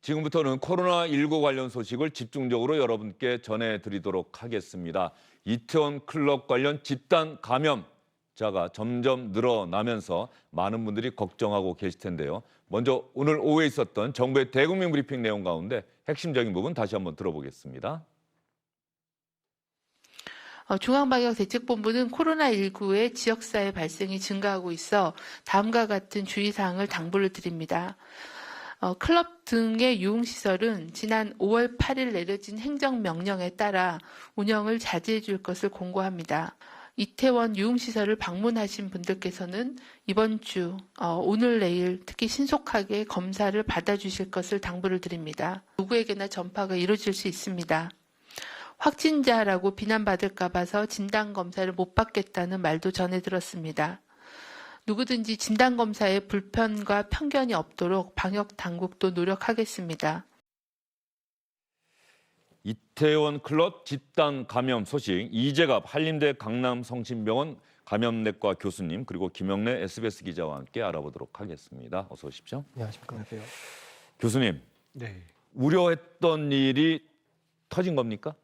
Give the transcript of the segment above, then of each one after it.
지금부터는 코로나19 관련 소식을 집중적으로 여러분께 전해드리도록 하겠습니다. 이태원 클럽 관련 집단 감염자가 점점 늘어나면서 많은 분들이 걱정하고 계실 텐데요. 먼저 오늘 오후에 있었던 정부의 대국민 브리핑 내용 가운데 핵심적인 부분 다시 한번 들어보겠습니다. 중앙방역대책본부는 코로나19의 지역사회 발생이 증가하고 있어 다음과 같은 주의사항을 당부를 드립니다. 클럽 등의 유흥시설은 지난 5월 8일 내려진 행정명령에 따라 운영을 자제해 줄 것을 공고합니다. 이태원 유흥시설을 방문하신 분들께서는 이번 주, 오늘 내일 특히 신속하게 검사를 받아주실 것을 당부를 드립니다. 누구에게나 전파가 이루어질 수 있습니다. 확진자라고 비난받을까 봐서 진단검사를 못 받겠다는 말도 전해 들었습니다. 누구든지 진단검사에 불편과 편견이 없도록 방역당국도 노력하겠습니다. 이태원 클럽 집단 감염 소식, 이재갑 한림대 강남성심병원 감염내과 교수님 그리고 김영래 SBS 기자와 함께 알아보도록 하겠습니다. 어서 오십시오. 안녕하십니까. 안녕하세요. 교수님, 네. 우려했던 일이 터진 겁니까?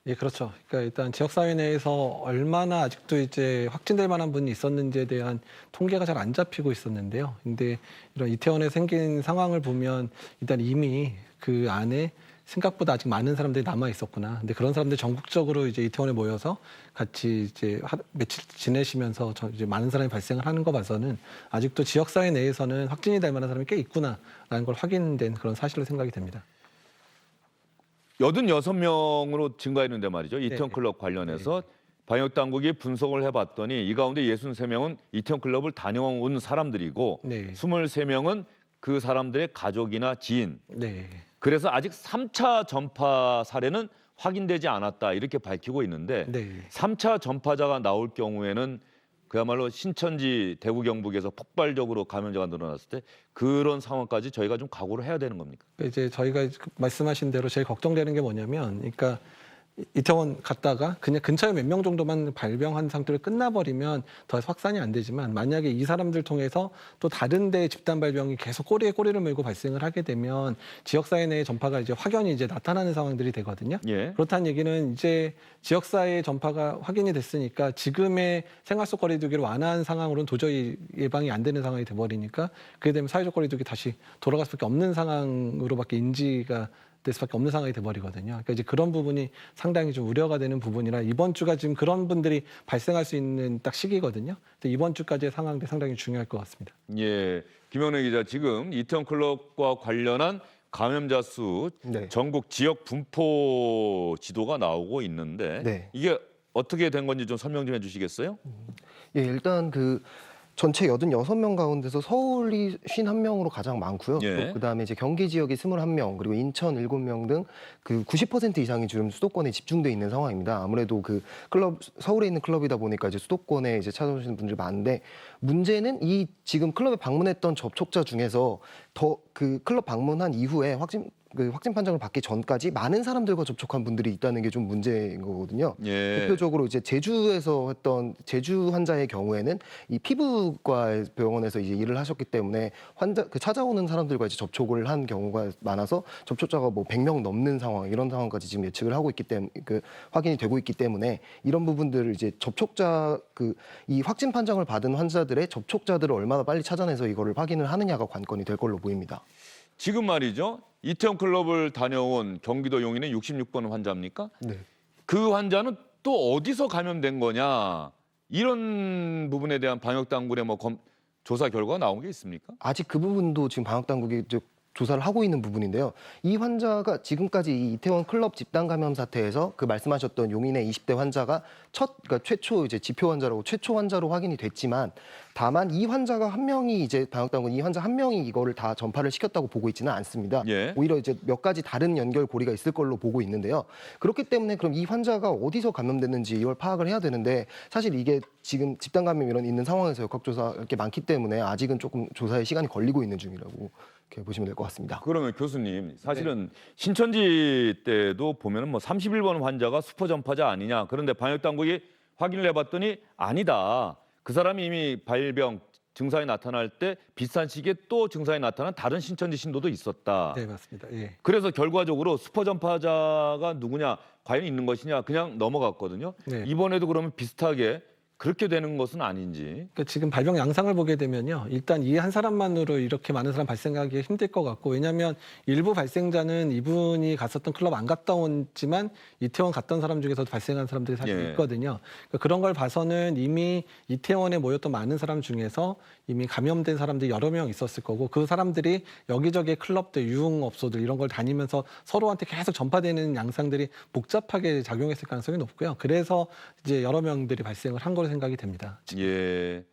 예, 그렇죠. 그러니까 일단 지역사회 내에서 얼마나 아직도 이제 확진될 만한 분이 있었는지에 대한 통계가 잘 안 잡히고 있었는데요. 근데 이런 이태원에 생긴 상황을 보면 일단 이미 그 안에 생각보다 아직 많은 사람들이 남아 있었구나. 근데 그런 사람들이 전국적으로 이제 이태원에 모여서 같이 이제 며칠 지내시면서 이제 많은 사람이 발생을 하는 거 봐서는 아직도 지역사회 내에서는 확진이 될 만한 사람이 꽤 있구나라는 걸 확인된 그런 사실로 생각이 됩니다. 86명으로 증가했는데 말이죠. 이태원 네. 클럽 관련해서 방역당국이 분석을 해봤더니 이 가운데 63명은 이태원 클럽을 다녀온 사람들이고 네. 23명은 그 사람들의 가족이나 지인. 네. 그래서 아직 3차 전파 사례는 확인되지 않았다 이렇게 밝히고 있는데 네. 3차 전파자가 나올 경우에는 그야말로 신천지 대구 경북에서 폭발적으로 감염자가 늘어났을 때 그런 상황까지 저희가 좀 각오를 해야 되는 겁니까? 이제 저희가 말씀하신 대로 제일 걱정되는 게 뭐냐면, 그러니까 이태원 갔다가 그냥 근처에 몇 명 정도만 발병한 상태로 끝나버리면 더 확산이 안 되지만, 만약에 이 사람들 통해서 또 다른 데 집단 발병이 계속 꼬리에 꼬리를 물고 발생을 하게 되면 지역사회 내의 전파가 이제 확연히 이제 나타나는 상황들이 되거든요. 예. 그렇다는 얘기는 이제 지역사회의 전파가 확인이 됐으니까 지금의 생활 속 거리두기를 완화한 상황으로는 도저히 예방이 안 되는 상황이 돼버리니까, 그게 되면 사회적 거리두기 다시 돌아갈 수밖에 없는 상황으로밖에 인지가 될 수밖에 없는 상황이 돼버리거든요. 그러니까 이제 그런 부분이 상당히 좀 우려가 되는 부분이라 이번 주가 지금 그런 분들이 발생할 수 있는 딱 시기거든요. 그래서 이번 주까지의 상황들이 상당히 중요할 것 같습니다. 예, 김영래 기자, 지금 이태원 클럽과 관련한 감염자 수 네. 전국 지역 분포 지도가 나오고 있는데 네. 이게 어떻게 된 건지 좀 설명 좀 해주시겠어요? 예, 일단 그 전체 86명 가운데서 서울이 51명으로 가장 많고요. 예. 또 그다음에 이제 경기 지역이 21명, 그리고 인천 7명 등 그 90% 이상이 지금 수도권에 집중돼 있는 상황입니다. 아무래도 그 클럽, 서울에 있는 클럽이다 보니까 이제 수도권에 이제 찾아오시는 분들이 많은데, 문제는 이 지금 클럽에 방문했던 접촉자 중에서 더 그 클럽 방문한 이후에 확진 판정을 받기 전까지 많은 사람들과 접촉한 분들이 있다는 게 좀 문제인 거거든요. 예. 대표적으로 이제 제주에서 했던 제주 환자의 경우에는 이 피부과 병원에서 이제 일을 하셨기 때문에 찾아오는 사람들과 이제 접촉을 한 경우가 많아서 접촉자가 뭐 100명 넘는 상황, 이런 상황까지 지금 예측을 하고 있기 때문에 확인이 되고 있기 때문에 이런 부분들을 이제 접촉자 이 확진 판정을 받은 환자들의 접촉자들을 얼마나 빨리 찾아내서 이거를 확인을 하느냐가 관건이 될 걸로 보입니다. 지금 말이죠. 이태원 클럽을 다녀온 경기도 용인의 66번 환자입니까? 네. 그 환자는 또 어디서 감염된 거냐? 이런 부분에 대한 방역 당국의 조사 결과가 나온 게 있습니까? 아직 그 부분도 지금 방역당국이 이제 조사를 하고 있는 부분인데요. 이 환자가 지금까지 이 이태원 클럽 집단 감염 사태에서 그 말씀하셨던 용인의 20대 환자가 그러니까 최초 이제 지표 환자라고 최초 환자로 확인이 됐지만, 다만 이 환자가 한 명이 이제 방역당국은 이 환자 한 명이 이거를 다 전파를 시켰다고 보고 있지는 않습니다. 예. 오히려 이제 몇 가지 다른 연결고리가 있을 걸로 보고 있는데요. 그렇기 때문에 그럼 이 환자가 어디서 감염됐는지 이걸 파악을 해야 되는데, 사실 이게 지금 집단 감염 이런 있는 상황에서 역학조사 이렇게 많기 때문에 아직은 조금 조사에 시간이 걸리고 있는 중이라고 이렇게 보시면 될 것 같습니다. 그러면 교수님, 사실은 신천지 때도 보면은 31번 환자가 수포 전파자 아니냐. 그런데 방역 당국이 확인을 해봤더니 아니다. 그 사람이 이미 발병 증상이 나타날 때 비슷한 시기에 또 증상이 나타난 다른 신천지 신도도 있었다. 네, 맞습니다. 예. 그래서 결과적으로 슈퍼 전파자가 누구냐, 과연 있는 것이냐 그냥 넘어갔거든요. 네. 이번에도 그러면 비슷하게 그렇게 되는 것은 아닌지. 그러니까 지금 발병 양상을 보게 되면요. 일단 이 한 사람만으로 이렇게 많은 사람 발생하기 힘들 것 같고, 왜냐하면 일부 발생자는 이분이 갔었던 클럽 안 갔다 온지만 이태원 갔던 사람 중에서도 발생한 사람들이 사실 예. 있거든요. 그러니까 그런 걸 봐서는 이미 이태원에 모였던 많은 사람 중에서 이미 감염된 사람들이 여러 명 있었을 거고, 그 사람들이 여기저기 클럽들, 유흥업소들 이런 걸 다니면서 서로한테 계속 전파되는 양상들이 복잡하게 작용했을 가능성이 높고요. 그래서 이제 여러 명들이 발생을 한 걸로 생각이 됩니다. 예.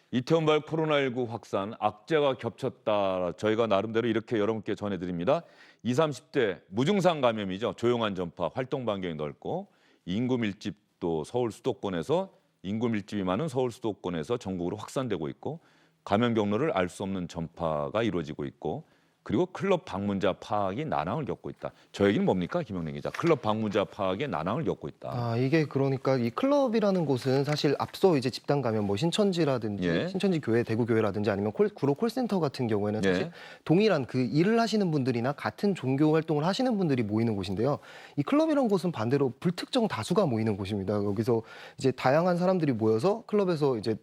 이태원발 코로나19 확산, 악재가 겹쳤다. 저희가 나름대로 이렇게 여러분께 전해드립니다. 20, 30대 무증상 감염이죠. 조용한 전파, 활동 반경이 넓고 인구 밀집도 서울 수도권에서 인구 밀집이 많은 서울 수도권에서 전국으로 확산되고 있고 감염 경로를 알 수 없는 전파가 이루어지고 있고 그리고 클럽 방문자 파악이 난항을 겪고 있다. 저 얘기는 뭡니까? 김영래 기자. 클럽 방문자 파악에 난항을 겪고 있다. 이게 그러니까 이 클럽이라는 곳은 사실 앞서 이제 집단 감염 뭐 신천지라든지 예. 신천지 교회, 대구 교회라든지 아니면 구로 콜센터 같은 경우에는 사실 예. 동일한 그 일을 하시는 분들이나 같은 종교 활동을 하시는 분들이 모이는 곳인데요. 이 클럽이라는 곳은 반대로 불특정 다수가 모이는 곳입니다. 여기서 이제 다양한 사람들이 모여서 클럽에서 이제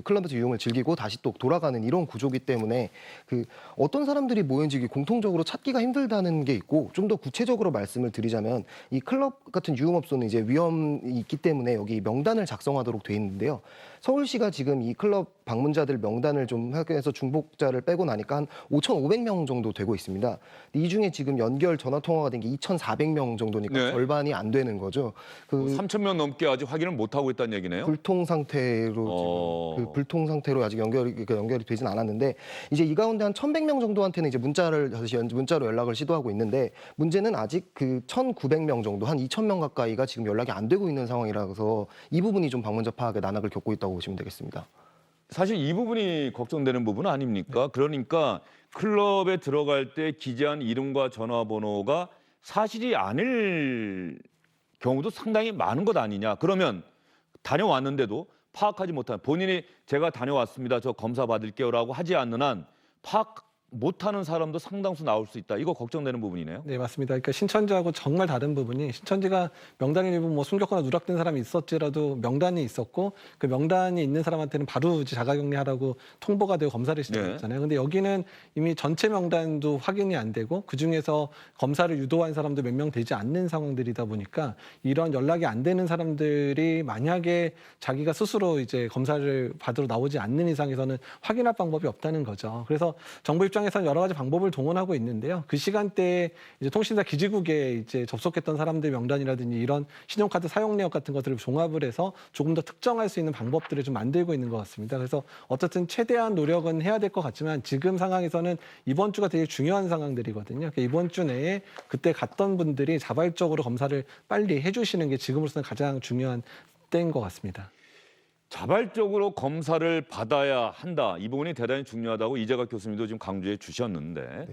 클럽에서 유흥을 즐기고 다시 또 돌아가는 이런 구조기 때문에 그 어떤 사람들이 모였는지 공통적으로 찾기가 힘들다는 게 있고, 좀 더 구체적으로 말씀을 드리자면 이 클럽 같은 유흥업소는 이제 위험이 있기 때문에 여기 명단을 작성하도록 돼 있는데요. 서울시가 지금 이 클럽 방문자들 명단을 좀 확인해서 중복자를 빼고 나니까 한 5,500명 정도 되고 있습니다. 이 중에 지금 연결 전화 통화가 된 게 2,400명 정도니까 네. 절반이 안 되는 거죠. 그 3,000명 넘게 아직 확인을 못 하고 있다는 얘기네요. 불통 상태로 지금 그 불통 상태로 아직 연결이 되진 않았는데, 이제 이 가운데 한 1,100명 정도한테는 이제 문자로 연락을 시도하고 있는데, 문제는 아직 그 1,900명 정도, 한 2,000명 가까이가 지금 연락이 안 되고 있는 상황이라서 이 부분이 좀 방문자 파악에 난항을 겪고 있다고 보시면 되겠습니다. 사실 이 부분이 걱정되는 부분 아닙니까? 그러니까 클럽에 들어갈 때 기재한 이름과 전화번호가 사실이 아닐 경우도 상당히 많은 것 아니냐. 그러면 다녀왔는데도 파악하지 못한, 본인이 제가 다녀왔습니다, 저 검사 받을게요라고 하지 않는 한 파악 못하는 사람도 상당수 나올 수 있다. 이거 걱정되는 부분이네요. 네, 맞습니다. 그러니까 신천지하고 정말 다른 부분이, 신천지가 명단에 일부 뭐 숨겼거나 누락된 사람이 있었지라도 명단이 있었고 그 명단이 있는 사람한테는 바로 이제 자가격리하라고 통보가 되고 검사를 시작했잖아요. 근데 여기는 이미 전체 명단도 확인이 안 되고 그 중에서 검사를 유도한 사람도 몇 명 되지 않는 상황들이다 보니까 이런 연락이 안 되는 사람들이 만약에 자기가 스스로 이제 검사를 받으러 나오지 않는 이상에서는 확인할 방법이 없다는 거죠. 그래서 정부 입장에서는 여러 가지 방법을 동원하고 있는데요. 그 시간대에 이제 통신사 기지국에 이제 접속했던 사람들 명단이라든지 이런 신용카드 사용 내역 같은 것들을 종합을 해서 조금 더 특정할 수 있는 방법들을 좀 만들고 있는 것 같습니다. 그래서 어쨌든 최대한 노력은 해야 될 것 같지만 지금 상황에서는 이번 주가 되게 중요한 상황들이거든요. 그러니까 이번 주 내에 그때 갔던 분들이 자발적으로 검사를 빨리 해주시는 게 지금으로서는 가장 중요한 때인 것 같습니다. 자발적으로 검사를 받아야 한다. 이 부분이 대단히 중요하다고 이재각 교수님도 지금 강조해 주셨는데,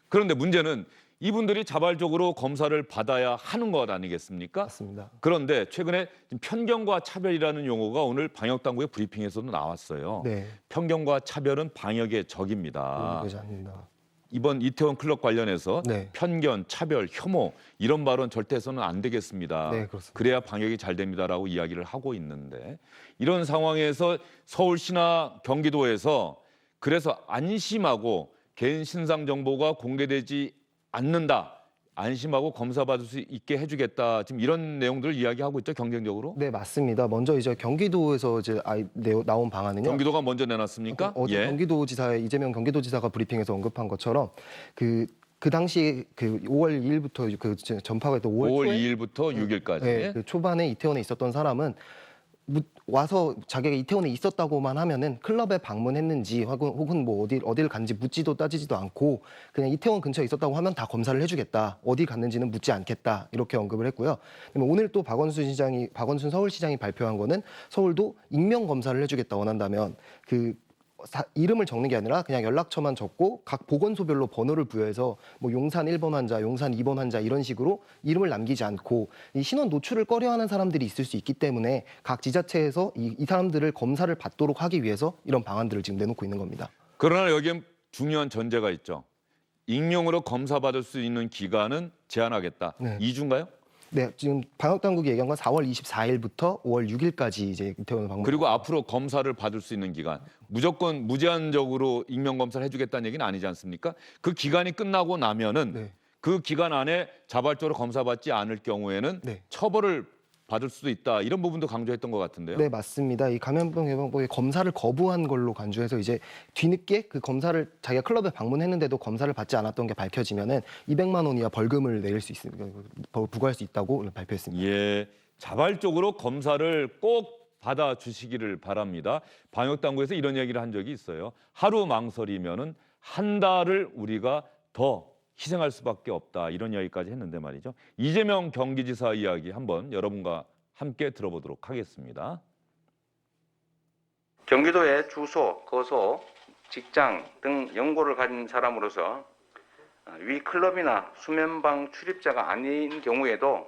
그런데 문제는 이분들이 자발적으로 검사를 받아야 하는 것 아니겠습니까? 맞습니다. 그런데 최근에 편견과 차별이라는 용어가 오늘 방역당국의 브리핑에서도 나왔어요. 네, 편견과 차별은 방역의 적입니다. 되지 않는다. 이번 이태원 클럽 관련해서 네. 편견, 차별, 혐오 이런 발언 절대 해서는 안 되겠습니다. 네, 그렇습니다. 그래야 방역이 잘 됩니다라고 이야기를 하고 있는데, 이런 상황에서 서울시나 경기도에서 그래서 안심하고 개인 신상 정보가 공개되지 않는다, 안심하고 검사 받을 수 있게 해주겠다, 지금 이런 내용들을 이야기하고 있죠, 경쟁적으로. 네, 맞습니다. 먼저 이제 경기도에서 이제 나온 방안은요. 경기도가 먼저 내놨습니까? 어제 예. 이재명 경기도지사가 브리핑에서 언급한 것처럼 그 당시 그 5월 2일부터 그 전파가 됐던 5월 2일부터 6일까지. 네, 그 초반에 이태원에 있었던 사람은 와서 자기가 이태원에 있었다고만 하면은 클럽에 방문했는지 혹은 뭐 어딜 간지 묻지도 따지지도 않고 그냥 이태원 근처에 있었다고 하면 다 검사를 해주겠다. 어디 갔는지는 묻지 않겠다. 이렇게 언급을 했고요. 오늘 또 박원순 서울시장이 발표한 거는 서울도 익명 검사를 해주겠다 원한다면 그 이름을 적는 게 아니라 그냥 연락처만 적고 각 보건소별로 번호를 부여해서 뭐 용산 1번 환자, 용산 2번 환자 이런 식으로 이름을 남기지 않고 이 신원 노출을 꺼려하는 사람들이 있을 수 있기 때문에 각 지자체에서 이 사람들을 검사를 받도록 하기 위해서 이런 방안들을 지금 내놓고 있는 겁니다. 그러나 여기엔 중요한 전제가 있죠. 익명으로 검사받을 수 있는 기간은 제한하겠다. 네. 2주인가요? 네, 지금 방역 당국이 얘기한 건 4월 24일부터 5월 6일까지 이제 이태원 방문. 그리고 앞으로 검사를 받을 수 있는 기간 무조건 무제한적으로 익명 검사를 해주겠다는 얘기는 아니지 않습니까? 그 기간이 끝나고 나면은 네. 그 기간 안에 자발적으로 검사받지 않을 경우에는 네. 처벌을 받을 수도 있다. 이런 부분도 강조했던 것 같은데요. 네, 맞습니다. 이 감염병 예방법에 검사를 거부한 걸로 간주해서 이제 뒤늦게 그 검사를 자기가 클럽에 방문했는데도 검사를 받지 않았던 게 밝혀지면은 200만 원 이하 벌금을 내릴 수 있습니다. 부과할 수 있다고 발표했습니다. 예, 자발적으로 검사를 꼭 받아주시기를 바랍니다. 방역당국에서 이런 얘기를 한 적이 있어요. 하루 망설이면은 한 달을 우리가 더 희생할 수밖에 없다. 이런 이야기까지 했는데 말이죠. 이재명 경기지사 이야기 한번 여러분과 함께 들어보도록 하겠습니다. 경기도의 주소, 거소, 직장 등 연고를 가진 사람으로서 위 클럽이나 수면방 출입자가 아닌 경우에도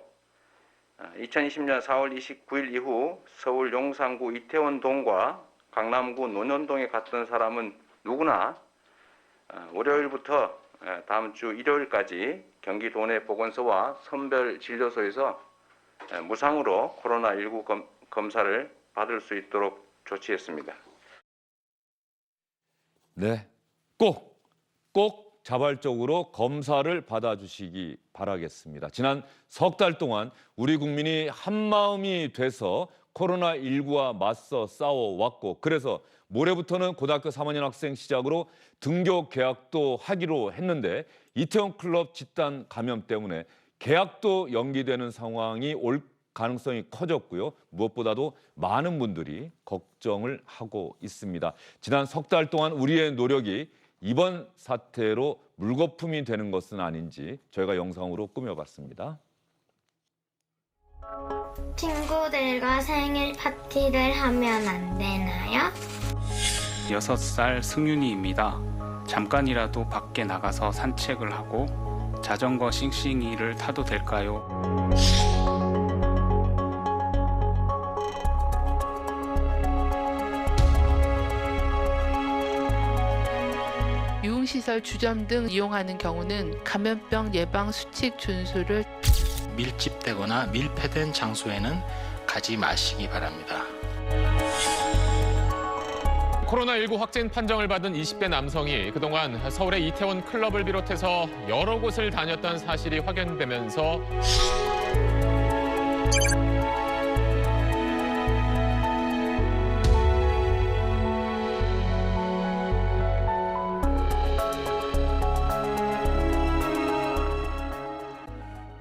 2020년 4월 29일 이후 서울 용산구 이태원동과 강남구 논현동에 갔던 사람은 누구나 월요일부터 다음 주 일요일까지 경기 도내 보건소와 선별 진료소에서 무상으로 코로나19 검사를 받을 수 있도록 조치했습니다. 네, 꼭 자발적으로 검사를 받아주시기 바라겠습니다. 지난 석 달 동안 우리 국민이 한마음이 돼서 코로나19와 맞서 싸워왔고 그래서 모레부터는 고등학교 3학년 학생 시작으로 등교 개학도 하기로 했는데 이태원 클럽 집단 감염 때문에 개학도 연기되는 상황이 올 가능성이 커졌고요. 무엇보다도 많은 분들이 걱정을 하고 있습니다. 지난 석 달 동안 우리의 노력이 이번 사태로 물거품이 되는 것은 아닌지 저희가 영상으로 꾸며봤습니다. 친구들과 생일 파티를 하면 안 되나요? 6살 승윤이입니다. 잠깐이라도 밖에 나가서 산책을 하고 자전거 싱싱이를 타도 될까요? 유흥시설 주점 등 이용하는 경우는 감염병 예방 수칙 준수를 밀집되거나 밀폐된 장소에는 가지 마시기 바랍니다. 코로나19 확진 판정을 받은 20대 남성이 그동안 서울의 이태원 클럽을 비롯해서 여러 곳을 다녔던 사실이 확인되면서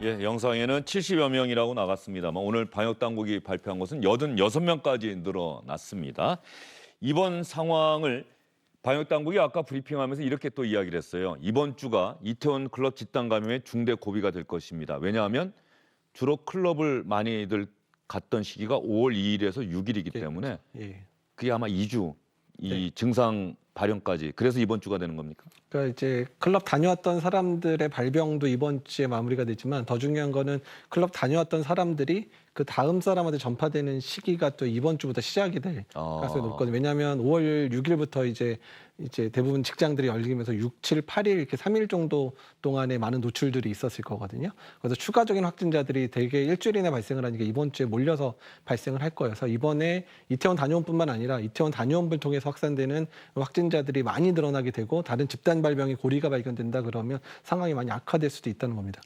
예, 영상에는 70여 명이라고 나갔습니다만 오늘 방역당국이 발표한 것은 86명까지 늘어났습니다. 이번 상황을 방역당국이 아까 브리핑하면서 이렇게 또 이야기를 했어요. 이번 주가 이태원 클럽 집단 감염의 중대 고비가 될 것입니다. 왜냐하면 주로 클럽을 많이들 갔던 시기가 5월 2일에서 6일이기 때문에 그게 아마 2주 이 증상 발현까지 그래서 이번 주가 되는 겁니까? 그러니까 이제 클럽 다녀왔던 사람들의 발병도 이번 주에 마무리가 되지만 더 중요한 거는 클럽 다녀왔던 사람들이 그 다음 사람한테 전파되는 시기가 또 이번 주부터 시작이 될 가능성이 높거든요. 왜냐하면 5월 6일부터 이제 대부분 직장들이 열리면서 6, 7, 8일 이렇게 3일 정도 동안에 많은 노출들이 있었을 거거든요. 그래서 추가적인 확진자들이 대개 일주일 이내 발생을 하니까 이번 주에 몰려서 발생을 할 거예요. 그래서 이번에 이태원 다녀온뿐만 아니라 이태원 다녀온을 통해서 확산되는 확진자들이 많이 늘어나게 되고 다른 집단 발병의 고리가 발견된다 그러면 상황이 많이 악화될 수도 있다는 겁니다.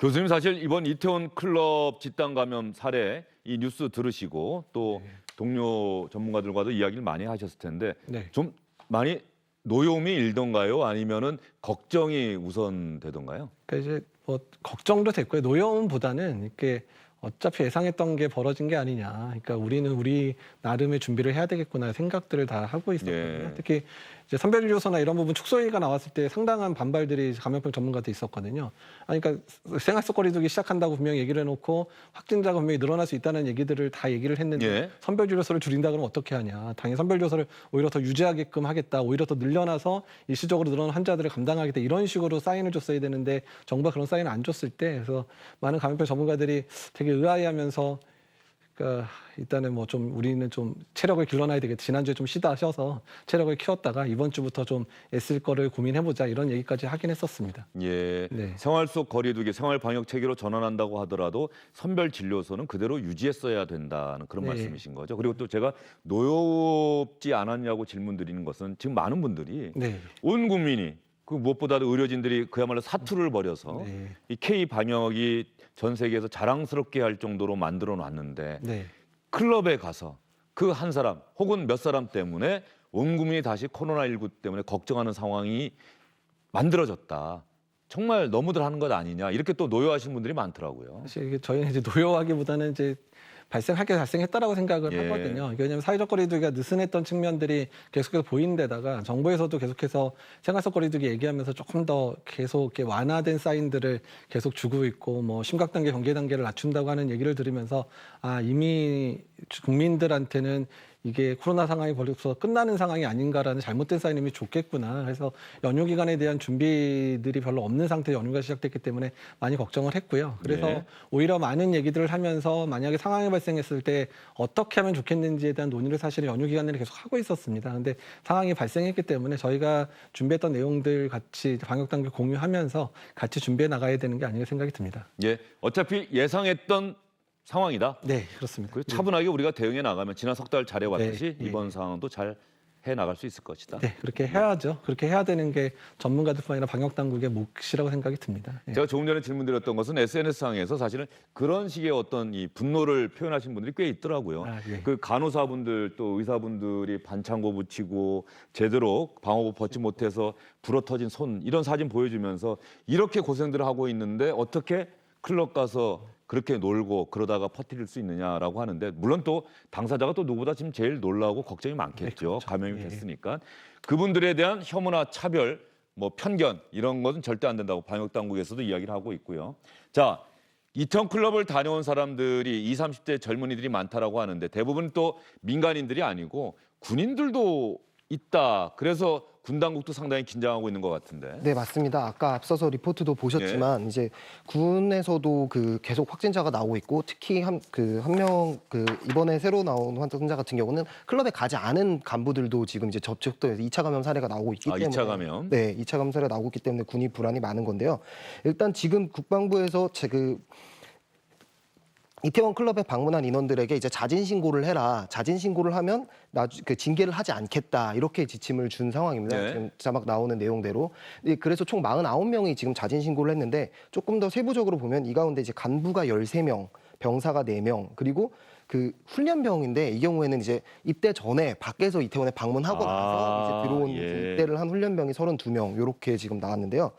교수님 사실 이번 이태원 클럽 집단 감염 사례 이 뉴스 들으시고 또 동료 전문가들과도 이야기를 많이 하셨을 텐데 좀 많이 노여움이 일던가요? 아니면은 걱정이 우선되던가요? 그러니까 이제 뭐 걱정도 됐고요. 노여움보다는 이렇게 어차피 예상했던 게 벌어진 게 아니냐. 그러니까 우리는 우리 나름의 준비를 해야 되겠구나 생각들을 다 하고 있었거든요. 특히 이제 선별진료소나 이런 부분 축소 얘기가 나왔을 때 상당한 반발들이 감염병 전문가한테 있었거든요. 아니, 그러니까 생활 속 거리두기 시작한다고 분명히 얘기를 해놓고 확진자가 분명히 늘어날 수 있다는 얘기들을 다 얘기를 했는데 예. 선별진료소를 줄인다 그러면 어떻게 하냐. 당연히 선별진료소를 오히려 더 유지하게끔 하겠다. 오히려 더 늘려놔서 일시적으로 늘어난 환자들을 감당하겠다. 이런 식으로 사인을 줬어야 되는데 정부가 그런 사인을 안 줬을 때 그래서 많은 감염병 전문가들이 되게 의아해하면서 그러니까 일단은 뭐 좀 우리는 좀 체력을 길러놔야 되겠다. 지난주에 좀 쉬어서 체력을 키웠다가 이번 주부터 좀 애쓸 거를 고민해보자 이런 얘기까지 하긴 했었습니다. 예. 네. 생활 속 거리두기, 생활 방역 체계로 전환한다고 하더라도 선별 진료소는 그대로 유지했어야 된다는 그런 네. 말씀이신 거죠. 그리고 또 제가 노엽지 않았냐고 질문 드리는 것은 지금 많은 분들이 네. 온 국민이 그 무엇보다도 의료진들이 그야말로 사투를 벌여서 네. 이 K 방역이 전 세계에서 자랑스럽게 할 정도로 만들어 놨는데 네. 클럽에 가서 그 한 사람 혹은 몇 사람 때문에 온 국민이 다시 코로나19 때문에 걱정하는 상황이 만들어졌다. 정말 너무들 하는 것 아니냐 이렇게 또 노여하신 분들이 많더라고요. 사실 이게 저희는 이제 노여하기보다는 이제 발생할 게 발생했다라고 생각을 예. 하거든요. 왜냐하면 사회적 거리두기가 느슨했던 측면들이 계속해서 보이는 데다가 정부에서도 계속해서 생활 속 거리두기 얘기하면서 조금 더 계속 이렇게 완화된 사인들을 계속 주고 있고 뭐 심각 단계, 경계 단계를 낮춘다고 하는 얘기를 들으면서 아 이미 국민들한테는 이게 코로나 상황이 벌써 끝나는 상황이 아닌가라는 잘못된 사인이 좋겠구나. 그래서 연휴 기간에 대한 준비들이 별로 없는 상태에 연휴가 시작됐기 때문에 많이 걱정을 했고요. 그래서 네. 오히려 많은 얘기들을 하면서 만약에 상황이 발생했을 때 어떻게 하면 좋겠는지에 대한 논의를 사실 연휴 기간 내내 계속 하고 있었습니다. 근데 상황이 발생했기 때문에 저희가 준비했던 내용들 같이 방역 단계 공유하면서 같이 준비해 나가야 되는 게 아닌가 생각이 듭니다. 예, 어차피 예상했던 상황이다. 네, 그렇습니다. 그 차분하게 우리가 대응해 나가면 지난 석 달 잘해왔듯이 네, 이번 상황도 잘 해 나갈 수 있을 것이다. 네, 그렇게 해야죠. 그렇게 해야 되는 게 전문가들뿐 아니라 방역 당국의 몫이라고 생각이 듭니다. 예. 제가 조금 전에 질문드렸던 것은 SNS상에서 사실은 그런 식의 어떤 이 분노를 표현하신 분들이 꽤 있더라고요. 아, 예. 그 간호사분들 또 의사분들이 반창고 붙이고 제대로 방호복 벗지 못해서 불어터진 손 이런 사진 보여주면서 이렇게 고생들을 하고 있는데 어떻게 클럽 가서 그렇게 놀고 그러다가 퍼뜨릴 수 있느냐라고 하는데 물론 또 당사자가 또 누구보다 지금 제일 놀라고 걱정이 많겠죠. 네, 그렇죠. 감염이 예. 됐으니까. 그분들에 대한 혐오나 차별, 뭐 편견 이런 것은 절대 안 된다고 방역 당국에서도 이야기를 하고 있고요. 자, 이태원 클럽을 다녀온 사람들이 20, 30대 젊은이들이 많다라고 하는데 대부분 또 민간인들이 아니고 군인들도 있다. 그래서 군 당국도 상당히 긴장하고 있는 것 같은데. 네, 맞습니다. 아까 앞서서 리포트도 보셨지만 이제 군에서도 그 계속 확진자가 나오고 있고 특히 한 명 이번에 새로 나온 환자 같은 경우는 클럽에 가지 않은 간부들도 지금 이제 접촉도에서 2차 감염 사례가 나오고 있기 때문에 2차 감염. 네, 2차 감염 사례가 나오고 있기 때문에 군이 불안이 많은 건데요. 일단 지금 국방부에서 이태원 클럽에 방문한 인원들에게 이제 자진 신고를 해라. 자진 신고를 하면 징계를 하지 않겠다. 이렇게 지침을 준 상황입니다. 네. 지금 자막 나오는 내용대로. 그래서 총 49명이 지금 자진 신고를 했는데 조금 더 세부적으로 보면 이 가운데 이제 간부가 13명, 병사가 4명, 그리고 그 훈련병인데 이 경우에는 이제 입대 전에 밖에서 이태원에 방문하고 나서 이제 들어온 예. 입대를 한 훈련병이 32명 이렇게 지금 나왔는데요.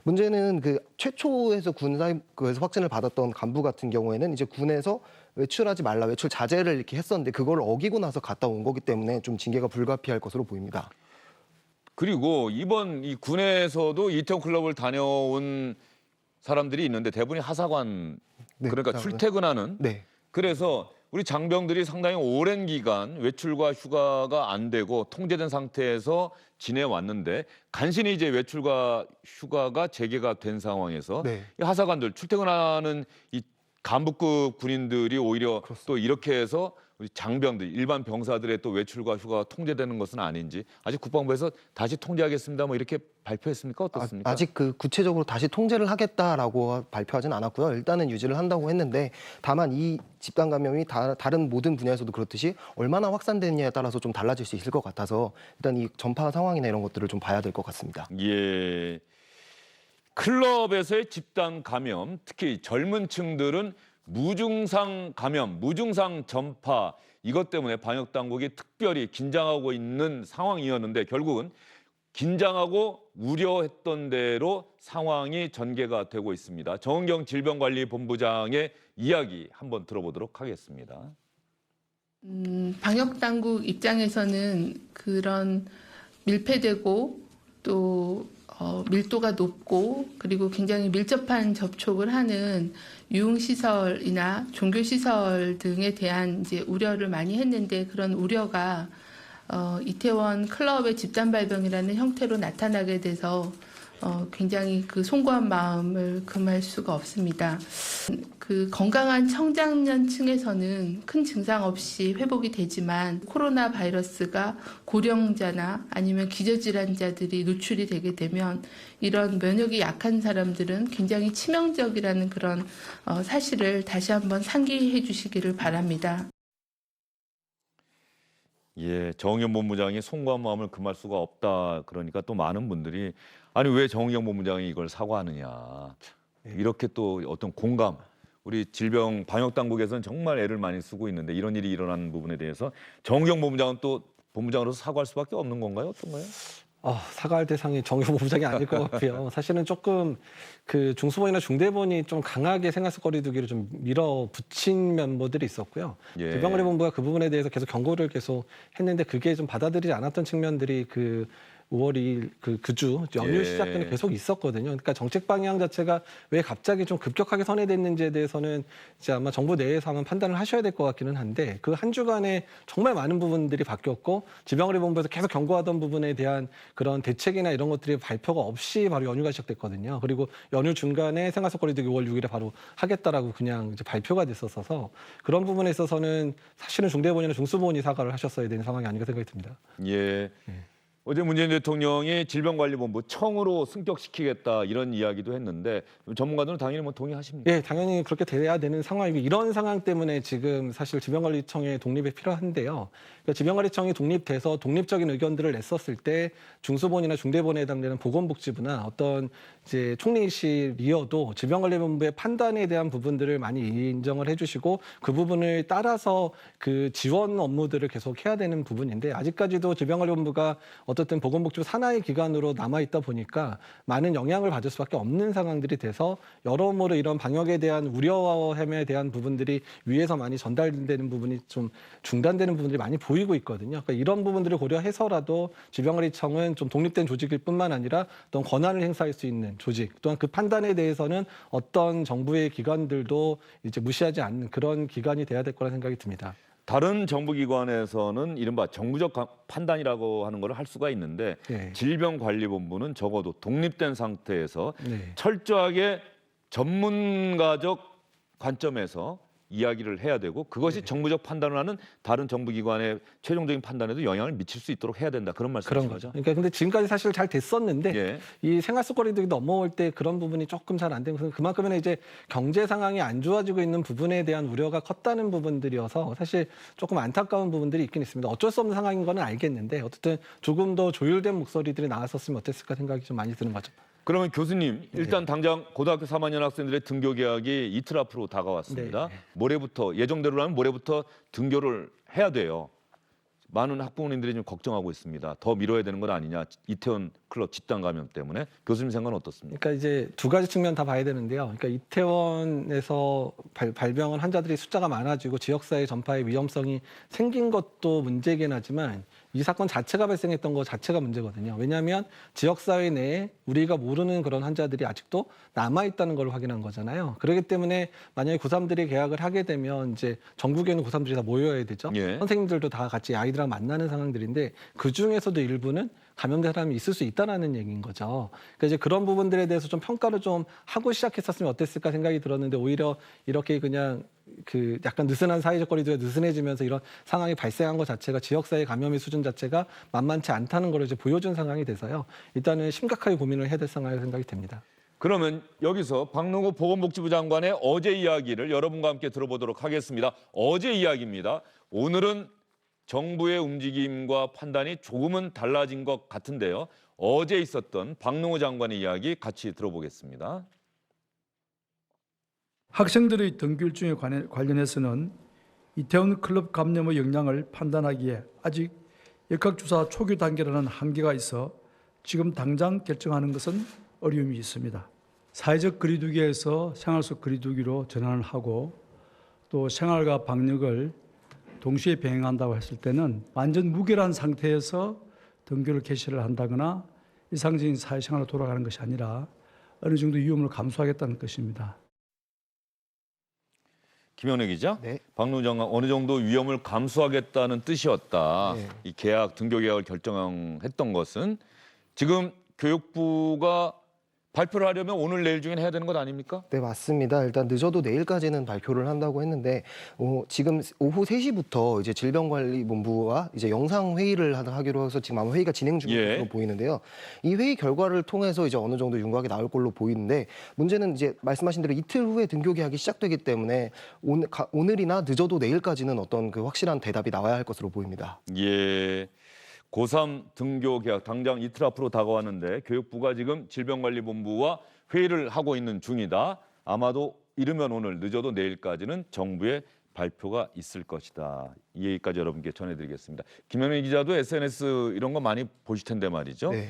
문제는 그 최초에서 군사에서 확진을 받았던 간부 같은 경우에는 이제 군에서 외출하지 말라, 외출 자제를 이렇게 했었는데 그걸 어기고 나서 갔다 온 거기 때문에 좀 징계가 불가피할 것으로 보입니다. 그리고 이번 이 군에서도 이태원 클럽을 다녀온 사람들이 있는데 대부분이 하사관 네, 그러니까 그렇죠. 출퇴근하는 네. 그래서 우리 장병들이 상당히 오랜 기간 외출과 휴가가 안 되고 통제된 상태에서 지내왔는데 간신히 이제 외출과 휴가가 재개가 된 상황에서 네. 이 하사관들 출퇴근하는 이 간부급 군인들이 오히려 또 이렇게 해서 우리 장병들 일반 병사들의 또 외출과 휴가가 통제되는 것은 아닌지 아직 국방부에서 다시 통제하겠습니다 뭐 이렇게 발표했습니까? 어떻습니까? 아직 구체적으로 다시 통제를 하겠다라고 발표하진 않았고요. 일단은 유지를 한다고 했는데 다만 이 집단 감염이 다른 모든 분야에서도 그렇듯이 얼마나 확산되느냐에 따라서 좀 달라질 수 있을 것 같아서 일단 이 전파 상황이나 이런 것들을 좀 봐야 될 것 같습니다. 예. 클럽에서의 집단 감염, 특히 젊은 층들은 무증상 감염, 무증상 전파 이것 때문에 방역 당국이 특별히 긴장하고 있는 상황이었는데 결국은 긴장하고 우려했던 대로 상황이 전개가 되고 있습니다. 정은경 질병관리본부장의 이야기 한번 들어보도록 하겠습니다. 방역 당국 입장에서는 그런 밀폐되고 또 밀도가 높고 그리고 굉장히 밀접한 접촉을 하는 유흥시설이나 종교시설 등에 대한 이제 우려를 많이 했는데 그런 우려가 이태원 클럽의 집단 발병이라는 형태로 나타나게 돼서 굉장히 그 송구한 마음을 금할 수가 없습니다. 그 건강한 청장년층에서는 큰 증상 없이 회복이 되지만 코로나 바이러스가 고령자나 아니면 기저질환자들이 노출이 되게 되면 이런 면역이 약한 사람들은 굉장히 치명적이라는 그런 사실을 다시 한번 상기해 주시기를 바랍니다. 예, 정의용 본부장이 송구한 마음을 금할 수가 없다. 그러니까 또 많은 분들이 아니 왜 정의용 본부장이 이걸 사과하느냐. 이렇게 또 어떤 공감. 우리 질병 방역 당국에서는 정말 애를 많이 쓰고 있는데 이런 일이 일어나는 부분에 대해서 정의용 본부장은 또 본부장으로서 사과할 수밖에 없는 건가요? 어떤가요? 사과할 대상이 정의용 본부장이 아닐 것 같고요. 사실은 조금 그 중수본이나 중대본이 좀 강하게 생활속 거리두기를 좀 밀어붙인 면모들이 있었고요. 예. 질병관리본부가 그 부분에 대해서 계속 경고를 계속 했는데 그게 좀 받아들이지 않았던 측면들이 그 5월 2일 그 연휴 예. 시작 때는 계속 있었거든요. 그러니까 정책 방향 자체가 왜 갑자기 좀 급격하게 선회됐는지에 대해서는 이제 아마 정부 내에서 한번 판단을 하셔야 될 것 같기는 한데 그 한 주간에 정말 많은 부분들이 바뀌었고 질병관리본부에서 계속 경고하던 부분에 대한 그런 대책이나 이런 것들이 발표가 없이 바로 연휴가 시작됐거든요. 그리고 연휴 중간에 생활속 거리두기 5월 6일에 바로 하겠다라고 그냥 이제 발표가 됐었어서 그런 부분에 있어서는 사실은 중대본이나 중수본이 사과를 하셨어야 되는 상황이 아닌가 생각이 듭니다. 예. 어제 문재인 대통령이 질병관리본부 청으로 승격시키겠다 이런 이야기도 했는데 전문가들은 당연히 뭐 동의하십니까? 예, 당연히 그렇게 돼야 되는 상황이고 이런 상황 때문에 지금 사실 질병관리청의 독립이 필요한데요. 그러니까 질병관리청이 독립돼서 독립적인 의견들을 냈었을 때 중수본이나 중대본에 해당되는 보건복지부나 어떤 이제 총리실이어도 질병관리본부의 판단에 대한 부분들을 많이 인정을 해주시고 그 부분을 따라서 그 지원 업무들을 계속 해야 되는 부분인데 아직까지도 질병관리본부가 어쨌든 보건복지부 산하의 기관으로 남아있다 보니까 많은 영향을 받을 수밖에 없는 상황들이 돼서 여러모로 이런 방역에 대한 우려함에 대한 부분들이 위에서 많이 전달되는 부분이 좀 중단되는 부분들이 많이 보이고 있거든요. 그러니까 이런 부분들을 고려해서라도 질병관리청은 좀 독립된 조직일 뿐만 아니라 어떤 권한을 행사할 수 있는 조직 또한 그 판단에 대해서는 어떤 정부의 기관들도 이제 무시하지 않는 그런 기관이 돼야 될 거라 생각이 듭니다. 다른 정부기관에서는 이른바 정부적 판단이라고 하는 걸 할 수가 있는데 네. 질병관리본부는 적어도 독립된 상태에서 네. 철저하게 전문가적 관점에서 이야기를 해야 되고 그것이 정부적 판단을 하는 다른 정부기관의 최종적인 판단에도 영향을 미칠 수 있도록 해야 된다. 그런 말씀이시죠? 그런 거죠. 그러니까 근데 지금까지 사실 잘 됐었는데 예. 이 생활속 거리두기 넘어올 때 그런 부분이 조금 잘 안 되고 그만큼은 이제 경제 상황이 안 좋아지고 있는 부분에 대한 우려가 컸다는 부분들이어서 사실 조금 안타까운 부분들이 있긴 있습니다. 어쩔 수 없는 상황인 거는 알겠는데 어쨌든 조금 더 조율된 목소리들이 나왔었으면 어땠을까 생각이 좀 많이 드는 거죠. 그러면 교수님 일단 당장 고등학교 3학년 학생들의 등교 계약이 이틀 앞으로 다가왔습니다. 네. 모레부터 예정대로라면 모레부터 등교를 해야 돼요. 많은 학부모님들이 좀 걱정하고 있습니다. 더 미뤄야 되는 건 아니냐. 이태원 클럽 집단 감염 때문에. 교수님 생각은 어떻습니까? 그러니까 이제 두 가지 측면 다 봐야 되는데요. 그러니까 이태원에서 발병한 환자들이 숫자가 많아지고 지역사회 전파의 위험성이 생긴 것도 문제긴 하지만 이 사건 자체가 발생했던 것 자체가 문제거든요. 왜냐하면 지역사회 내에 우리가 모르는 그런 환자들이 아직도 남아있다는 걸 확인한 거잖아요. 그렇기 때문에 만약에 고3들이 계약을 하게 되면 이제 전국에 있는 고3들이 다 모여야 되죠. 예. 선생님들도 다 같이 아이들하고 만나는 상황들인데 그중에서도 일부는 감염된 사람이 있을 수 있다는 얘기인 거죠. 그러니까 이제 그런 부분들에 대해서 좀 평가를 좀 하고 시작했었으면 어땠을까 생각이 들었는데 오히려 이렇게 그냥 그 약간 느슨한 사회적 거리두기가 느슨해지면서 이런 상황이 발생한 것 자체가 지역사회 감염의 수준 자체가 만만치 않다는 걸 이제 보여준 상황이 돼서요. 일단은 심각하게 고민을 해야 될 상황이라고 생각이 됩니다. 그러면 여기서 박능호 보건복지부 장관의 어제 이야기를 여러분과 함께 들어보도록 하겠습니다. 어제 이야기입니다. 오늘은 정부의 움직임과 판단이 조금은 달라진 것 같은데요. 어제 있었던 박능호 장관의 이야기 같이 들어보겠습니다. 학생들의 등교 일정에 관련해서는 이태원 클럽 감염의 영향을 판단하기에 아직 역학주사 초기 단계라는 한계가 있어 지금 당장 결정하는 것은 어려움이 있습니다. 사회적 거리두기에서 생활 속 거리두기로 전환을 하고 또 생활과 방역을 동시에 병행한다고 했을 때는 완전 무결한 상태에서 등교를 개시를 한다거나 일상적인 사회생활로 돌아가는 것이 아니라 어느 정도 위험을 감수하겠다는 것입니다. 김현우 기자, 네. 박노 장관 어느 정도 위험을 감수하겠다는 뜻이었다. 네. 이 계약 등교 계약을 결정했던 것은 지금 교육부가 발표를 하려면 오늘 내일 중에 해야 되는 것 아닙니까? 네, 맞습니다. 일단 늦어도 내일까지는 발표를 한다고 했는데 지금 오후 3시부터 이제 질병관리본부와 이제 영상 회의를 하기로 해서 지금 아마 회의가 진행 중인 예. 것으로 보이는데요. 이 회의 결과를 통해서 이제 어느 정도 윤곽이 나올 걸로 보이는데 문제는 이제 말씀하신 대로 이틀 후에 등교 계약이 시작되기 때문에 오늘이나 늦어도 내일까지는 어떤 그 확실한 대답이 나와야 할 것으로 보입니다. 예. 고3 등교 계약 당장 이틀 앞으로 다가왔는데 교육부가 지금 질병관리본부와 회의를 하고 있는 중이다. 아마도 이르면 오늘 늦어도 내일까지는 정부의 발표가 있을 것이다. 이 얘기까지 여러분께 전해드리겠습니다. 김현우 기자도 SNS 이런 거 많이 보실 텐데 말이죠. 네.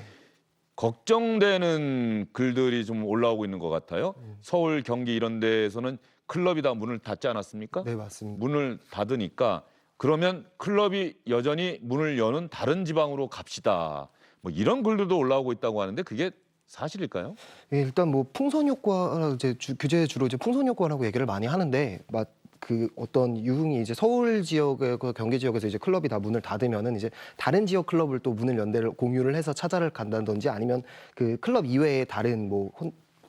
걱정되는 글들이 좀 올라오고 있는 것 같아요. 서울, 경기 이런 데에서는 클럽이 다 문을 닫지 않았습니까? 네, 맞습니다. 문을 닫으니까 그러면 클럽이 여전히 문을 여는 다른 지방으로 갑시다. 뭐 이런 글들도 올라오고 있다고 하는데 그게 사실일까요? 예, 일단 뭐 풍선 효과 이제 규제에 주로 이제 풍선 효과라고 얘기를 많이 하는데 그 어떤 유흥이 이제 서울 지역의 그 경기 지역에서 이제 클럽이 다 문을 닫으면은 이제 다른 지역 클럽을 또 문을 연대를 공유를 해서 찾아를 간다든지 아니면 그 클럽 이외에 다른 뭐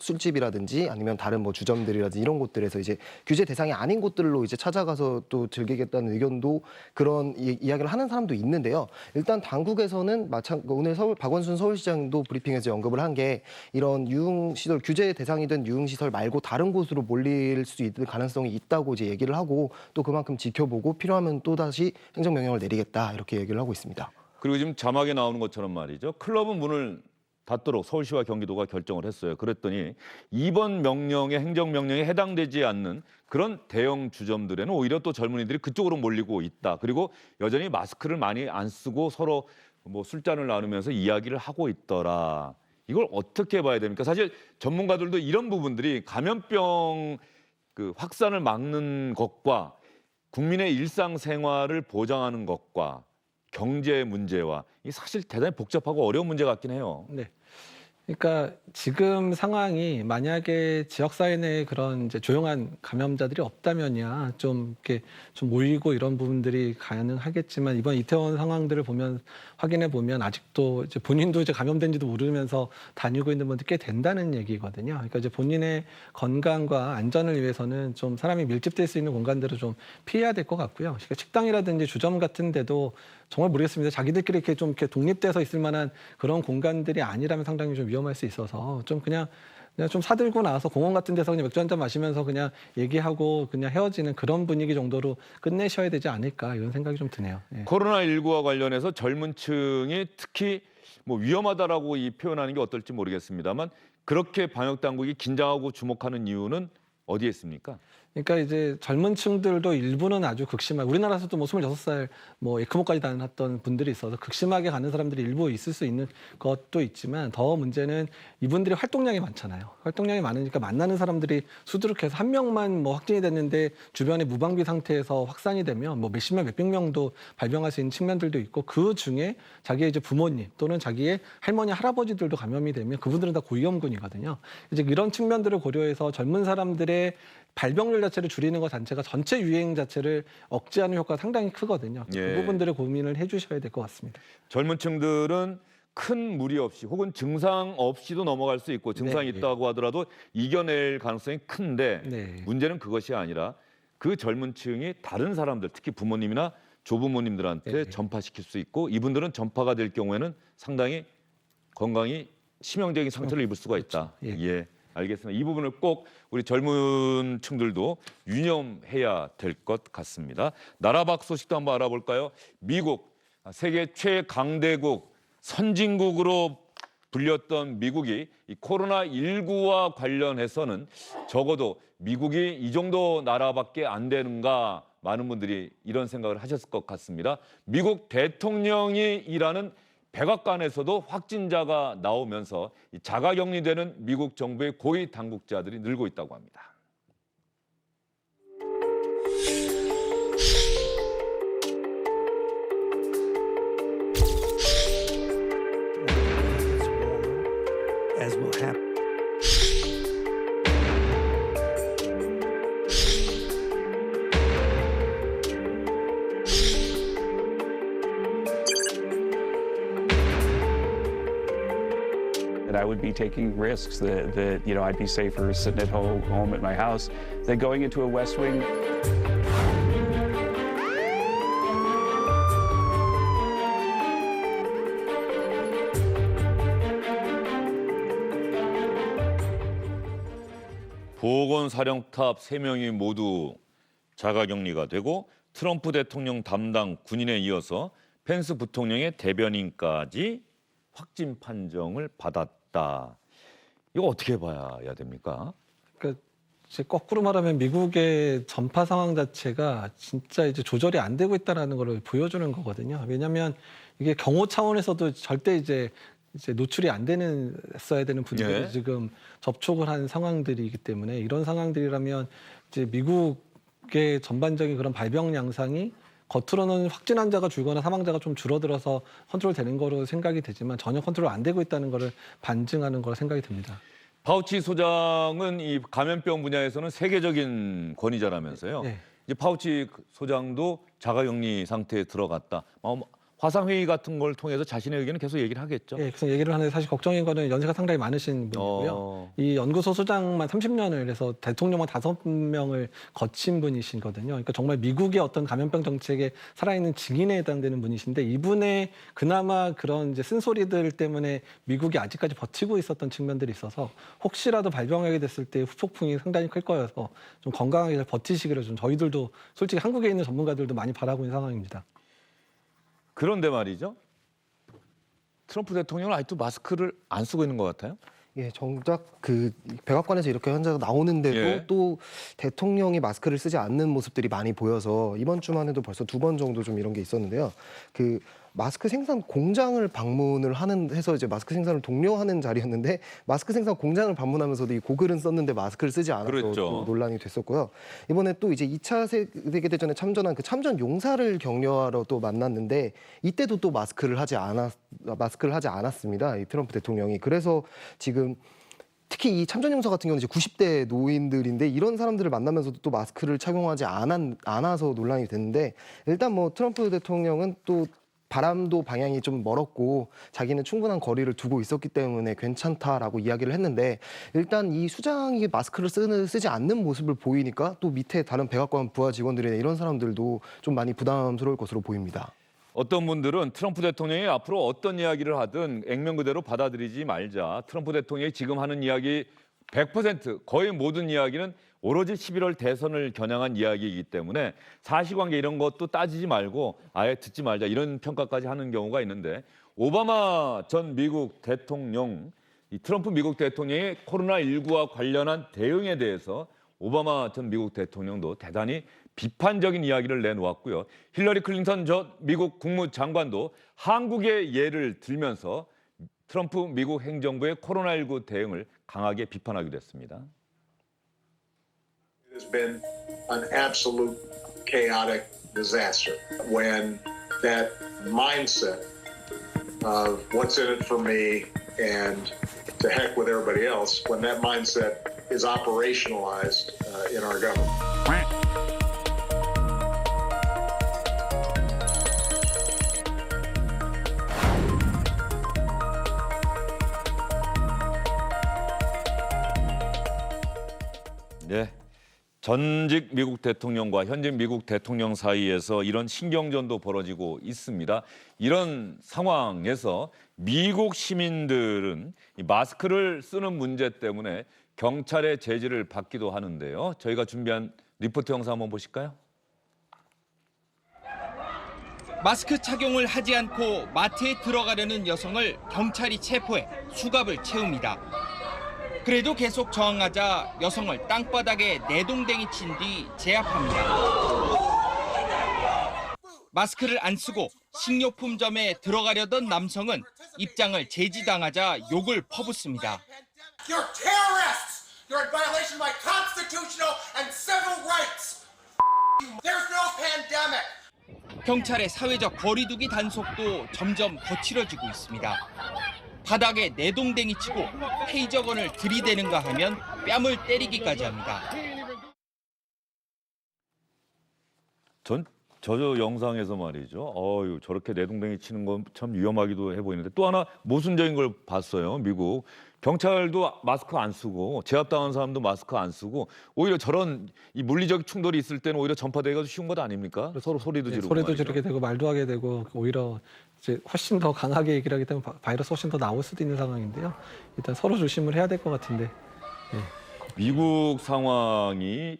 술집이라든지 아니면 다른 뭐 주점들이라든지 이런 곳들에서 이제 규제 대상이 아닌 곳들로 이제 찾아가서 또 즐기겠다는 의견도 그런 이야기를 하는 사람도 있는데요. 일단 당국에서는 오늘 박원순 서울시장도 브리핑에서 언급을 한 게 이런 유흥시설 규제 대상이 된 유흥시설 말고 다른 곳으로 몰릴 수 있는 가능성이 있다고 이제 얘기를 하고 또 그만큼 지켜보고 필요하면 또 다시 행정명령을 내리겠다 이렇게 얘기를 하고 있습니다. 그리고 지금 자막에 나오는 것처럼 말이죠. 클럽은 문을 닫도록 서울시와 경기도가 결정을 했어요. 그랬더니 이번 명령에 행정명령에 해당되지 않는 그런 대형 주점들에는 오히려 또 젊은이들이 그쪽으로 몰리고 있다. 그리고 여전히 마스크를 많이 안 쓰고 서로 뭐 술잔을 나누면서 이야기를 하고 있더라. 이걸 어떻게 봐야 됩니까? 사실 전문가들도 이런 부분들이 감염병 그 확산을 막는 것과 국민의 일상생활을 보장하는 것과 경제 문제와 이 사실 대단히 복잡하고 어려운 문제 같긴 해요. 네. 그러니까 지금 상황이 만약에 지역사회 내에 그런 이제 조용한 감염자들이 없다면야 좀 이렇게 좀 모이고 이런 부분들이 가능하겠지만 이번 이태원 상황들을 보면 확인해 보면 아직도 이제 본인도 이제 감염된지도 모르면서 다니고 있는 분들 꽤 된다는 얘기거든요. 그러니까 이제 본인의 건강과 안전을 위해서는 좀 사람이 밀집될 수 있는 공간들을 좀 피해야 될 것 같고요. 그러니까 식당이라든지 주점 같은 데도 정말 모르겠습니다. 자기들끼리 이렇게 좀 이렇게 독립돼서 있을 만한 그런 공간들이 아니라면 상당히 좀 위험할 수 있어서 좀 그냥 좀 사들고 나와서 공원 같은 데서 그냥 맥주 한잔 마시면서 그냥 얘기하고 그냥 헤어지는 그런 분위기 정도로 끝내셔야 되지 않을까 이런 생각이 좀 드네요. 예. 코로나19와 관련해서 젊은 층이 특히 뭐 위험하다라고 이 표현하는 게 어떨지 모르겠습니다만 그렇게 방역 당국이 긴장하고 주목하는 이유는 어디에 있습니까? 그러니까 이제 젊은 층들도 일부는 아주 극심하게 우리나라에서도 뭐 26살 뭐 에크모까지 다녔던 분들이 있어서 극심하게 가는 사람들이 일부 있을 수 있는 것도 있지만 더 문제는 이분들이 활동량이 많잖아요. 활동량이 많으니까 만나는 사람들이 수두룩해서 한 명만 뭐 확진이 됐는데 주변에 무방비 상태에서 확산이 되면 뭐 몇십 명, 몇백 명도 발병할 수 있는 측면들도 있고 그 중에 자기의 이제 부모님 또는 자기의 할머니, 할아버지들도 감염이 되면 그분들은 다 고위험군이거든요. 이제 이런 측면들을 고려해서 젊은 사람들의 발병률 자체를 줄이는 것 자체가 전체 유행 자체를 억제하는 효과가 상당히 크거든요. 예. 그 부분들을 고민을 해주셔야 될 것 같습니다. 젊은 층들은 큰 무리 없이 혹은 증상 없이도 넘어갈 수 있고 증상이 네. 있다고 하더라도 이겨낼 가능성이 큰데 네. 문제는 그것이 아니라 그 젊은 층이 다른 사람들 특히 부모님이나 조부모님들한테 네. 전파시킬 수 있고 이분들은 전파가 될 경우에는 상당히 건강이 치명적인 상처를 입을 수가 있다. 그렇죠. 예. 알겠습니다. 이 부분을 꼭 우리 젊은 층들도 유념해야 될 것 같습니다. 나라 밖 소식도 한번 알아볼까요? 미국, 세계 최강대국, 선진국으로 불렸던 미국이 이 코로나19와 관련해서는 적어도 미국이 이 정도 나라밖에 안 되는가 많은 분들이 이런 생각을 하셨을 것 같습니다. 미국 대통령이 일하는 백악관에서도 확진자가 나오면서 자가격리되는 미국 정부의 고위 당국자들이 늘고 있다고 합니다. as will happen. That I would be taking risks, that you know, I'd be safer sitting at home at my house than going into a West Wing. 보건사령탑 3명이 모두 자가격리가 되고 트럼프 대통령 담당 군인에 이어서 펜스 부통령의 대변인까지 확진 판정을 받았다. 이거 어떻게 봐야 됩니까? 그러니까 이제 거꾸로 말하면 미국의 전파 상황 자체가 진짜 이제 조절이 안 되고 있다라는 걸 보여주는 거거든요. 왜냐하면 이게 경호 차원에서도 절대 이제 노출이 안 되는 써야 되는 분들이 예. 지금 접촉을 한 상황들이기 때문에 이런 상황들이라면 이제 미국의 전반적인 그런 발병 양상이 겉으로는 확진 환자가 줄거나 사망자가 좀 줄어들어서 컨트롤되는 거로 생각이 되지만 전혀 컨트롤 안 되고 있다는 거를 반증하는 거로 생각이 듭니다. 파우치 소장은 이 감염병 분야에서는 세계적인 권위자라면서요. 네. 이제 파우치 소장도 자가격리 상태에 들어갔다. 화상회의 같은 걸 통해서 자신의 의견을 계속 얘기를 하겠죠. 예, 그래서 얘기를 하는데 사실 걱정인 거는 연세가 상당히 많으신 분이고요. 이 연구소 소장만 30년을 해서 대통령만 5명을 거친 분이시거든요. 그러니까 정말 미국의 어떤 감염병 정책에 살아있는 증인에 해당되는 분이신데 이분의 그나마 그런 이제 쓴소리들 때문에 미국이 아직까지 버티고 있었던 측면들이 있어서 혹시라도 발병하게 됐을 때 후폭풍이 상당히 클 거여서 좀 건강하게 잘 버티시기를 좀 저희들도 솔직히 한국에 있는 전문가들도 많이 바라고 있는 상황입니다. 그런데 말이죠. 트럼프 대통령은 아직도 마스크를 안 쓰고 있는 것 같아요. 예, 정작 그 백악관에서 이렇게 환자가 나오는데도 예. 또 대통령이 마스크를 쓰지 않는 모습들이 많이 보여서 이번 주만 해도 벌써 2번 정도 좀 이런 게 있었는데요. 그 마스크 생산 공장을 방문을 해서 이제 마스크 생산을 독려하는 자리였는데 마스크 생산 공장을 방문하면서도 이 고글은 썼는데 마스크를 쓰지 않아서 그랬죠. 또 논란이 됐었고요. 이번에 또 이제 2차 세계대전에 참전한 그 참전 용사를 격려하러 또 만났는데 이때도 또 마스크를 하지 않았습니다. 이 트럼프 대통령이. 그래서 지금 특히 이 참전용사 같은 경우는 이제 90대 노인들인데 이런 사람들을 만나면서도 또 마스크를 착용하지 않아서 논란이 됐는데 일단 뭐 트럼프 대통령은 또 바람도 방향이 좀 멀었고 자기는 충분한 거리를 두고 있었기 때문에 괜찮다라고 이야기를 했는데 일단 이 수장이 마스크를 쓰지 않는 모습을 보이니까 또 밑에 다른 백악관 부하 직원들이나 이런 사람들도 좀 많이 부담스러울 것으로 보입니다. 어떤 분들은 트럼프 대통령이 앞으로 어떤 이야기를 하든 액면 그대로 받아들이지 말자. 트럼프 대통령이 지금 하는 이야기 100% 거의 모든 이야기는 오로지 11월 대선을 겨냥한 이야기이기 때문에 사실관계 이런 것도 따지지 말고 아예 듣지 말자 이런 평가까지 하는 경우가 있는데 오바마 전 미국 대통령, 이 트럼프 미국 대통령의 코로나19와 관련한 대응에 대해서 오바마 전 미국 대통령도 대단히 비판적인 이야기를 내놓았고요. 힐러리 클린턴 전 미국 국무장관도 한국의 예를 들면서 트럼프 미국 행정부의 코로나19 대응을 강하게 비판하기도 했습니다. It has been an absolute chaotic disaster when that mindset of what's in it for me and to heck with everybody else, when that mindset is operationalized in our government. 네, 전직 미국 대통령과 현직 미국 대통령 사이에서 이런 신경전도 벌어지고 있습니다. 이런 상황에서 미국 시민들은 이 마스크를 쓰는 문제 때문에 경찰의 제지를 받기도 하는데요. 저희가 준비한 리포트 영상 한번 보실까요? 마스크 착용을 하지 않고 마트에 들어가려는 여성을 경찰이 체포해 수갑을 채웁니다. 그래도 계속 저항하자 여성을 땅바닥에 내동댕이 친 뒤 제압합니다. 마스크를 안 쓰고 식료품점에 들어가려던 남성은 입장을 제지당하자 욕을 퍼붓습니다. You're terrorists! You're in violation of my constitutional and civil rights! There's no pandemic! 경찰의 사회적 거리두기 단속도 점점 거칠어지고 있습니다. 바닥에 내동댕이 치고 테이저건을 들이대는가 하면 뺨을 때리기까지 합니다. 저 영상에서 말이죠. 저렇게 내동댕이 치는 건 참 위험하기도 해 보이는데 또 하나 모순적인 걸 봤어요. 미국 경찰도 마스크 안 쓰고 제압당한 사람도 마스크 안 쓰고 오히려 저런 이 물리적 충돌이 있을 때는 오히려 전파되기가 쉬운 것 아닙니까? 서로 소리도 지르고 소리도 말이죠. 지르게 되고 말도 하게 되고 오히려 이제 훨씬 더 강하게 얘기를 하기 때문에 바이러스 훨씬 더 나올 수도 있는 상황인데요. 일단 서로 조심을 해야 될 것 같은데. 미국 상황이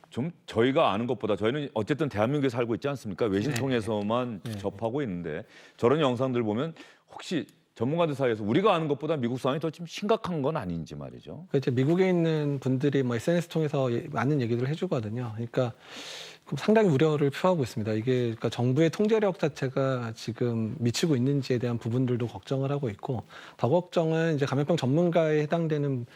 좀 저희가 아는 것보다 저희는 어쨌든 대한민국에 살고 있지 않습니까? 외신 통해서만 접하고 있는데 저런 영상들 보면 혹시 전문가들 사이에서 우리가 아는 것보다 미국 상황이 더 좀 심각한 건 아닌지 말이죠. 이제 미국에 있는 분들이 뭐 SNS 통해서 많은 얘기들을 해주거든요. 그러니까 상당히 우려를 표하고 있습니다. 이게 그러니까 정부의 통제력 자체가 지금 미치고 있는지에 대한 부분들도 걱정을 하고 있고 더 걱정은 이제 감염병 전문가에 해당되는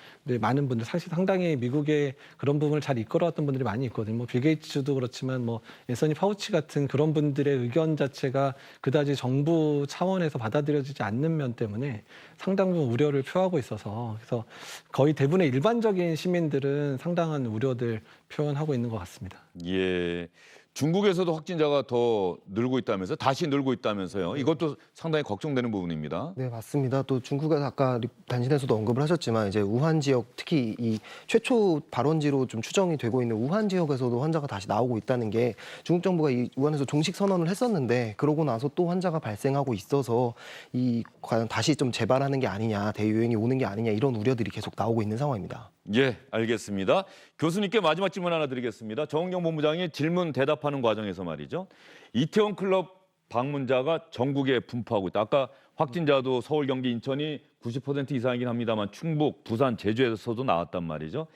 많은 분들 사실 상당히 미국의 그런 부분을 잘 이끌어왔던 분들이 많이 있거든요. 뭐 빌 게이츠도 그렇지만 뭐 앤서니 파우치 같은 그런 분들의 의견 자체가 그다지 정부 차원에서 받아들여지지 않는 면 때문에 상당 부분 우려를 표하고 있어서 그래서 거의 대부분의 일반적인 시민들은 상당한 우려들 표현하고 있는 것 같습니다. 예. 중국에서도 확진자가 더 늘고 있다면서 다시 늘고 있다면서요. 이것도 상당히 걱정되는 부분입니다. 네, 맞습니다. 또 중국에서 아까 단신에서도 언급을 하셨지만 이제 우한 지역 특히 이 최초 발원지로 좀 추정이 되고 있는 우한 지역에서도 환자가 다시 나오고 있다는 게 중국 정부가 이 우한에서 종식 선언을 했었는데 그러고 나서 또 환자가 발생하고 있어서 이 과연 다시 좀 재발하는 게 아니냐, 대유행이 오는 게 아니냐 이런 우려들이 계속 나오고 있는 상황입니다. 예, 알겠습니다. 교수님께 마지막 질문 하나 드리겠습니다. 정은경 본부장이 질문 대답하는 과정에서 말이죠. 이태원 클럽 방문자가 전국에 분포하고 있다. 아까 확진자도 서울, 경기, 인천이 90% 이상이긴 합니다만 충북, 부산, 제주에서도 나왔단 말이죠.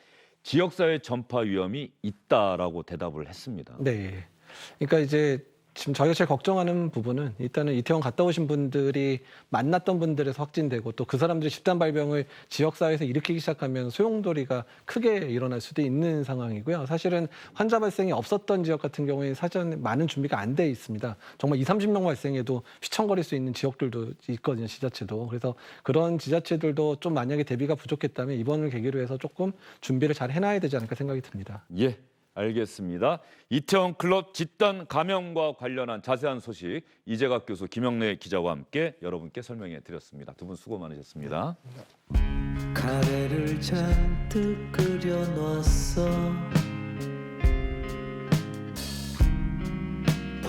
지역사회 전파 위험이 있다라고 대답을 했습니다. 네. 그러니까 이제 지금 저희가 제일 걱정하는 부분은 일단은 이태원 갔다 오신 분들이 만났던 분들에서 확진되고 또 그 사람들이 집단 발병을 지역사회에서 일으키기 시작하면 소용돌이가 크게 일어날 수도 있는 상황이고요. 사실은 환자 발생이 없었던 지역 같은 경우에 사전에 많은 준비가 안 돼 있습니다. 정말 20-30명 발생해도 휘청거릴 수 있는 지역들도 있거든요. 지자체도. 그래서 그런 지자체들도 좀 만약에 대비가 부족했다면 이번을 계기로 해서 조금 준비를 잘 해놔야 되지 않을까 생각이 듭니다. 예. 알겠습니다. 이태원 클럽 집단 감염과 관련한 자세한 소식 이재각 교수, 김영래 기자와 함께 여러분께 설명해 드렸습니다. 두 분 수고 많으셨습니다. 카레를 잔뜩 끓여놨어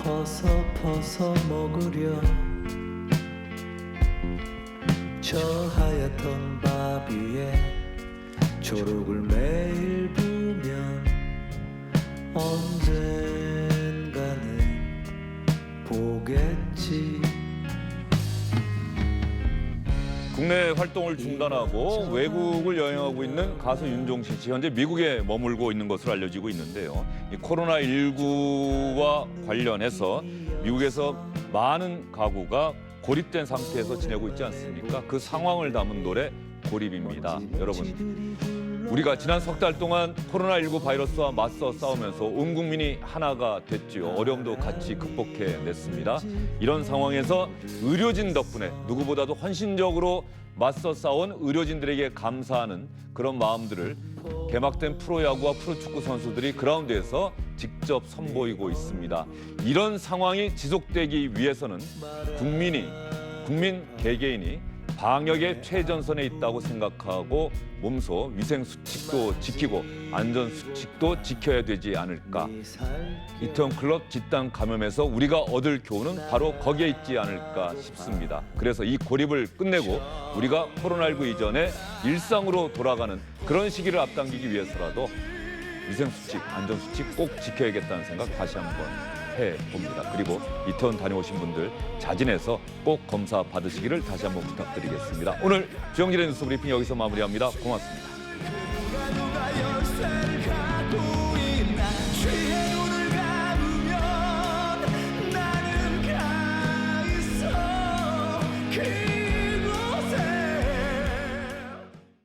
퍼서 먹으려 저 하얗던 밥 위에 초록을 매일 보면 언젠가는 보겠지. 국내 활동을 중단하고 외국을 여행하고 있는 가수 윤종신 씨 현재 미국에 머물고 있는 것으로 알려지고 있는데요. 이 코로나19와 관련해서 미국에서 많은 가구가 고립된 상태에서 지내고 있지 않습니까? 그 상황을 담은 노래 고립입니다. 여러분, 우리가 지난 석 달 동안 코로나19 바이러스와 맞서 싸우면서 온 국민이 하나가 됐지요. 어려움도 같이 극복해냈습니다. 이런 상황에서 의료진 덕분에 누구보다도 헌신적으로 맞서 싸운 의료진들에게 감사하는 그런 마음들을 개막된 프로야구와 프로축구 선수들이 그라운드에서 직접 선보이고 있습니다. 이런 상황이 지속되기 위해서는 국민 개개인이 방역의 최전선에 있다고 생각하고 몸소 위생 수칙도 지키고 안전 수칙도 지켜야 되지 않을까. 이태원 클럽 집단 감염에서 우리가 얻을 교훈은 바로 거기에 있지 않을까 싶습니다. 그래서 이 고립을 끝내고 우리가 코로나19 이전에 일상으로 돌아가는 그런 시기를 앞당기기 위해서라도 위생 수칙, 안전 수칙 꼭 지켜야겠다는 생각 다시 한번 해봅니다. 그리고 이태원 다녀오신 분들 자진해서 꼭 검사 받으시기를 다시 한번 부탁드리겠습니다. 오늘 주영진의 뉴스 브리핑 여기서 마무리합니다. 고맙습니다.